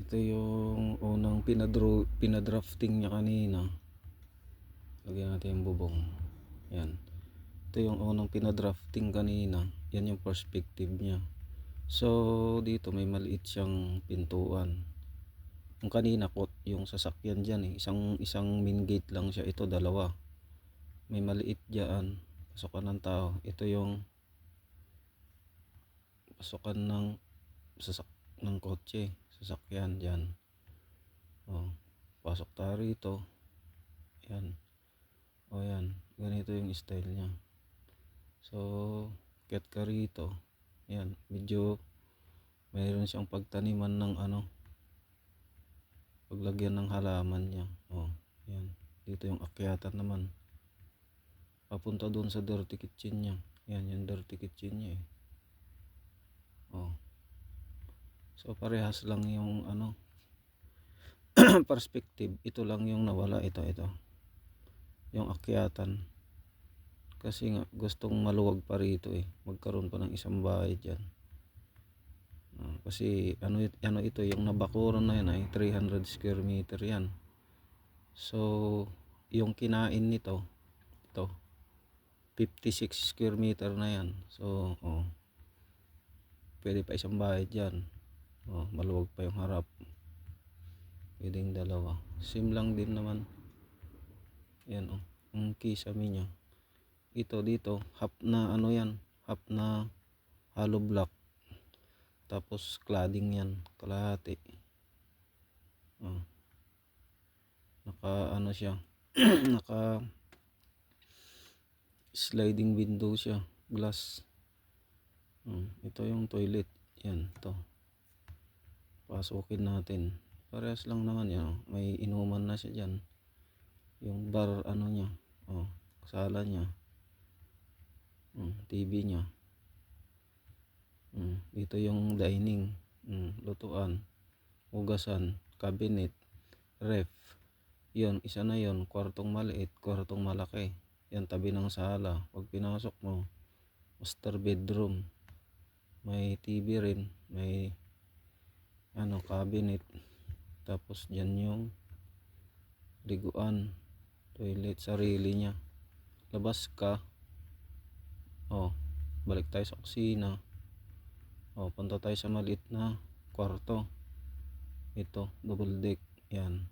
Ito yung unang pinadrafting niya kanina. Lagyan natin yung bubong. Yan. Ito yung unang pinadrafting kanina. Yan yung perspective niya. So dito may maliit siyang pintuan. Yung kanina yung sasakyan dyan isang main gate lang siya. Ito dalawa. May maliit dyan. Pasukan ng tao. Ito yung pasukan ng kotse. Sasakyan dyan. Pasok tayo rito. Yan. Yan. Ganito yung style niya. So get ka rito. Yan. Medyo mayroon siyang pagtaniman ng paglagyan ng halaman niya. Yan. Dito yung akyatan naman. Papunta doon sa dirty kitchen niya. Yan yung dirty kitchen niya So parehas lang yung perspective. Ito lang yung nawala. Ito. Yung akyatan. Kasi nga gustong maluwag pa rito magkaroon pa ng isang bahay dyan. Kasi ito yung nabakuran na yan ay 300 square meter yan. So yung kinain nito ito 56 square meter na yan. So pwede pa isang bahay dyan. Maluwag pa yung harap. Pwedeng dalawa. Same lang din naman. Yan ang kisame niya. Ito dito half na half na hollow block. Tapos cladding yan, kalahati. Naka siya. Naka sliding window siya, glass. Ito yung toilet. Yan, to. Pasukin natin. Parehas lang naman yan. May inuman na siya diyan. Yung bar niya. Sala niya. TV niya. Dito yung dining, lutuan, hugasan, cabinet, ref. Yun, isa na yun, kwartong maliit, kwartong malaki. Yan, tabi ng sala. Pag pinasok mo, master bedroom. May TV rin, may cabinet. Tapos dyan yung liguan, toilet, sarili niya. Labas ka. Balik tayo sa kusina. Punta tayo sa maliit na kwarto. Ito, double deck. Yan.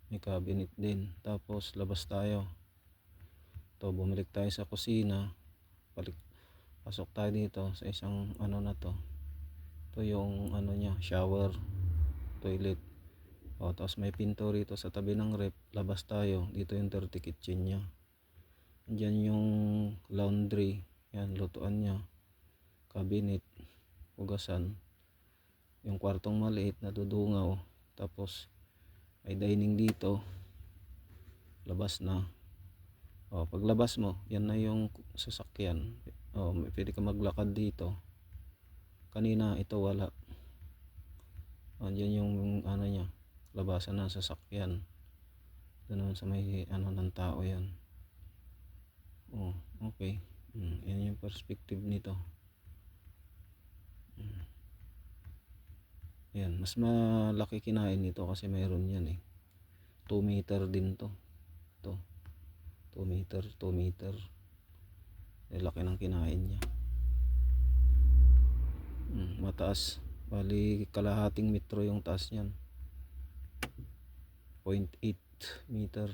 May cabinet din. Tapos labas tayo. Bumalik tayo sa kusina. Pasok tayo dito sa isang na to. Ito yung niya, shower, toilet. Tapos may pinto rito sa tabi ng rep. Labas tayo. Dito yung dirty kitchen niya. Diyan yung laundry. Yan, lutuan niya. Cabinet, hugasan, yung kwartong maliit na dudungaw. Tapos may dining dito. Labas na. Paglabas mo, yan na yung sasakyan. Pwede ka maglakad dito. Kanina ito wala. Diyan yung niya, labasan ng sasakyan. Doon sa may ng tao yan. Okay. Yan yung perspective nito. Yan, mas malaki kinain nito kasi mayroon yan 2 meter din to. 2 meter. Laki ng kinain niya. Mataas. Bali kalahating metro yung taas niyan. 0.8 meter.